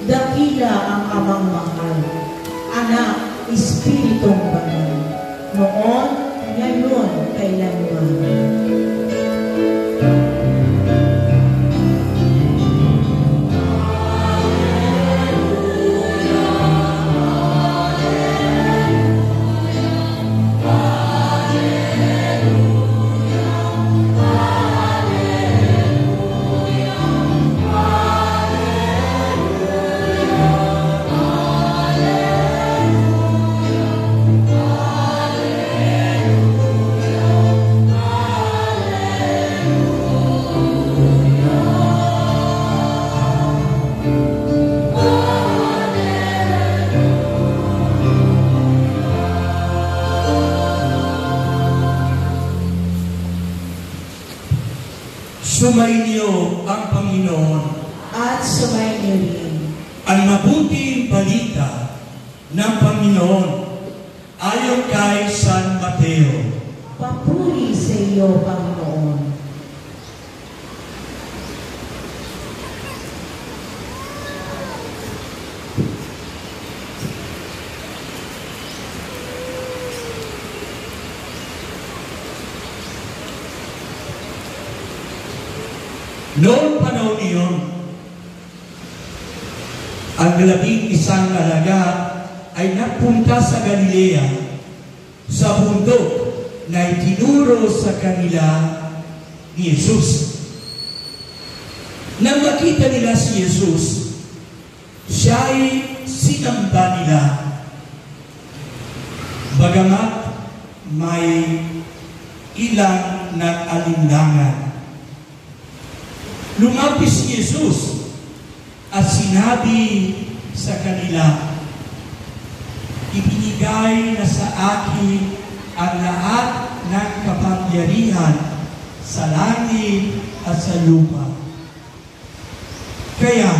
Dakila ang Amang mahal, Anak, Espiritong banal, noon, ngayon, kailanman. Sumainyo ang Panginoon at sumainyo rin ang mabuting balita ng Panginoon ayon kay San Mateo. Papuri sa iyo, Panginoon. Noong panahon iyon, ang 11 alagad ay napunta sa Galilea, sa bundok na itinuro sa kanila ni Jesus. Nang makita nila si Jesus, siya ay sinamba nila. Bagamat may ilang nag-alinlangan, lumapis si Jesus at sinabi sa kanila, ibinigay na sa akin ang lahat ng kapangyarihan sa langit at sa lupa. Kaya,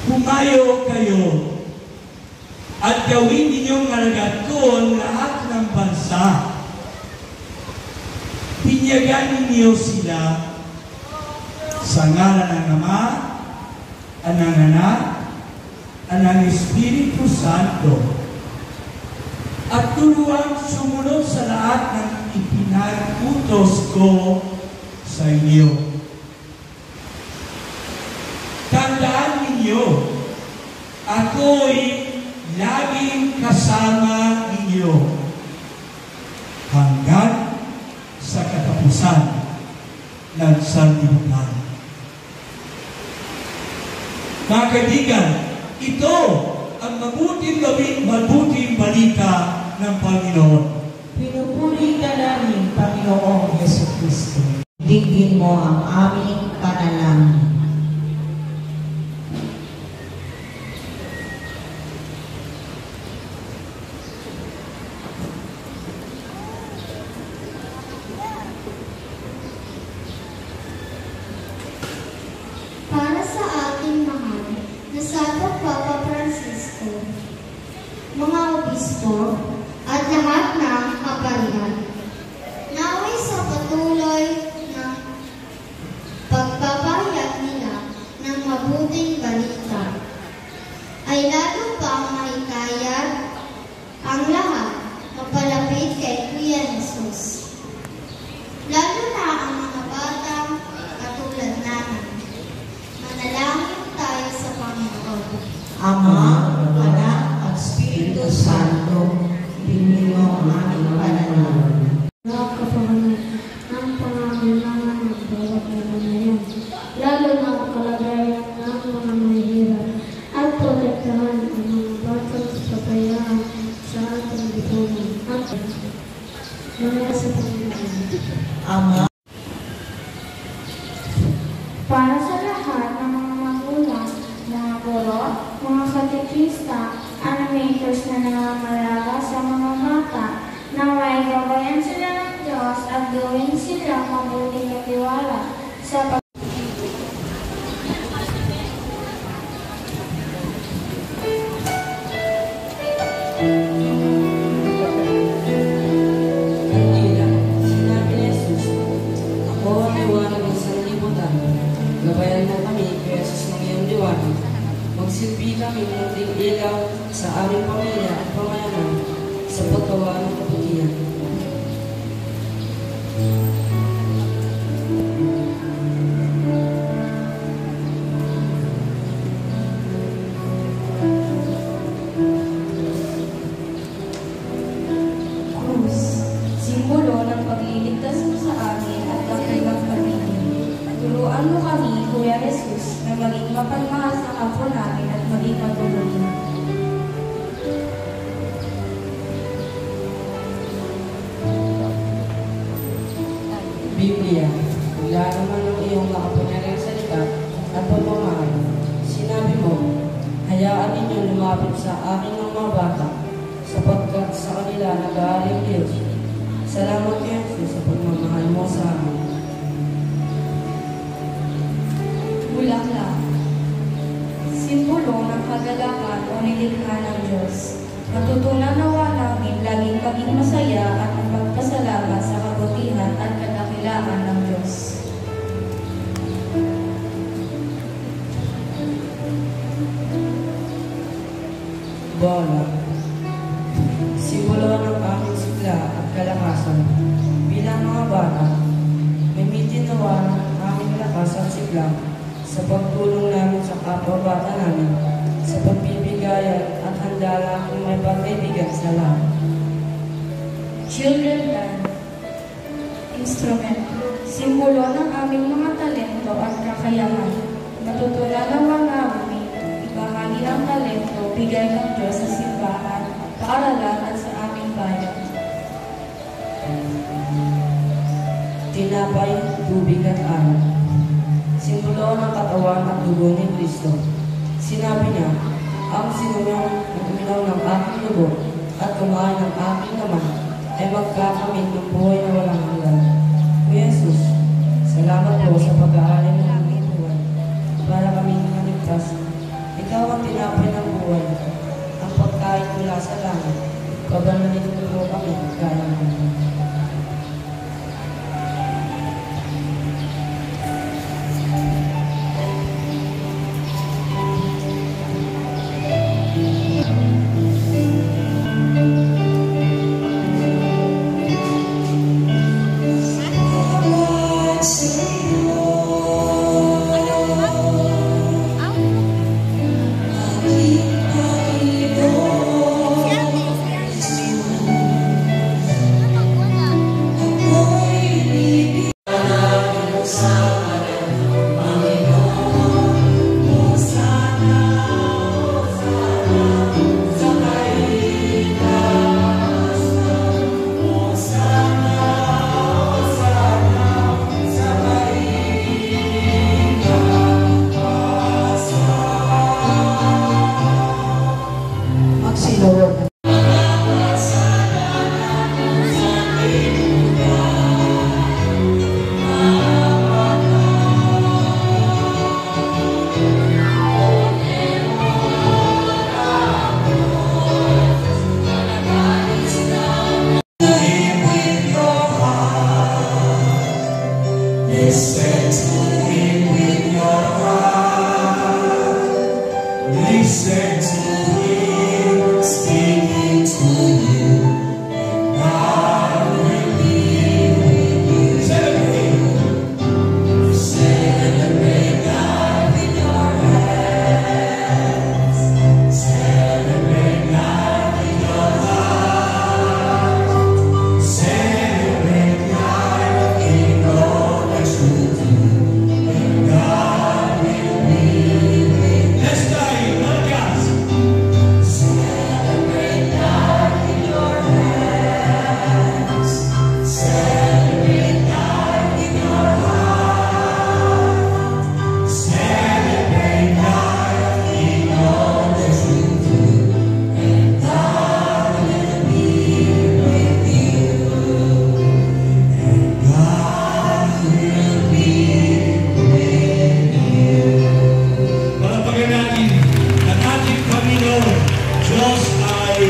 humayo kayo at gawin ninyong alagad ko ang lahat ng bansa. Pinyagan ninyo sila sa ngalan ng Ama, ng Anak, at ng Espiritu Santo, at turuan sumunod sa lahat ng ipinag-utos ko sa inyo. Tandaan ninyo, ako'y laging kasama ninyo hanggang sa katapusan ng sanlibutan. Mga kaibigan, ito ang mabuting balita ng Panginoon. Pinupuri ka namin, Panginoong Jesucristo. Digin mo ang aming panalangin. Para sa ating mahal na Santo Papa Francisco, mga obispo, at lahat ng kaparian, naway sa patuloy ng pagpapahayag nila ng mabuting balita, ay lalo pang mahikayat ang lahat mapalapit kay Kuya Jesus. Lalo na ang mga batang katulad namin. Manalangin tayo sa Panginoon. Ama, Anak, at Espiritu Santo, ibigin mo ang aming panalangin. Nakakapangalan ng pangangailangan ng bawat mamamayan, lalo na ang kalagayan ng mga mahihirap, at protektahan ang mga batang kapabayaan sa ating lipunan. At mga sa Panginoon. Ama, Para sa lahat ng mga magulang, mga guro, mga katekista, animators na nangangalaga sa mga bata, naway gabayan sila ng Diyos at gawin silang mabuting katiwala sa Sinabi ni Jesus, ako ang liwanag ng sanlibutan. Gabayan mo kami, kaya Jesus ng iyong liwanag, Magsilbi kami munting ilaw sa aming pamilya at pamayanan sa paggawa ng kabutihan. Cruz, simbolo ng pagliligtas mo sa amin at dakilang pag-ibig. Turuan mo kami, Kuya Jesus, na maging mapagmahal sa kapwa namin at maging matulungin. Biblia, mula naman ng iyong makapangyarihang salita at pagmamahal. Sinabi mo, hayaan ninyo lumapit sa akin ng mga bata, sapagkat sa kanila nag-aaring Diyos. Salamat kay Jesus sa pagmamahal mo sa amin. Bulaklak, simbolo ng kagalakan o nilikha ng Diyos. Matutunan nawa namin laging maging masaya at magpasalamat sa kabutihan at kadakilaan ng Diyos. Bola, simbolo ng aming sigla at kalakasan. Bilang mga bata, gamitin nawa ng aming lakas at sigla sa pagtulong namin sa kapwa-bata namin, sa pagbibigayan at handa lang may pagkaibigan sa lahat. Children band, instrument, simbolo ng aming mga talento at kakayahan. Matutunan naman namin ibahagi ang talento, bigay ng Diyos sa simbahan, paaralan at sa aming bayan. Tinapay, tubig at aral. Simbolo ng katawan at dugo ni Kristo. Sinabi niya, ang sinumang uminaw ng aking dugo at kumain ng aking laman ay magkakamit ng buhay na walang hanggan. O Jesus, salamat po sa pag-aalay ng aming buhay para kaming maligtas. Ikaw ang tinapay ng buhay, ang pagkain mula sa langit. Pabanalin mo kami kaya mo. Magsilawag. Listen to him with your heart. Listen to him speaking to you. And God will be with you. Celebrate God with your hands. Celebrate God with your heart. Celebrate God in all that you do. And God will be with you. Let's die, Marcas. Celebrate God in your hands. Celebrate God in your heart. Celebrate God in all that you do. And God will be with you. And God will be with you. Palagpagan natin ang ating Panginoon, Diyos ay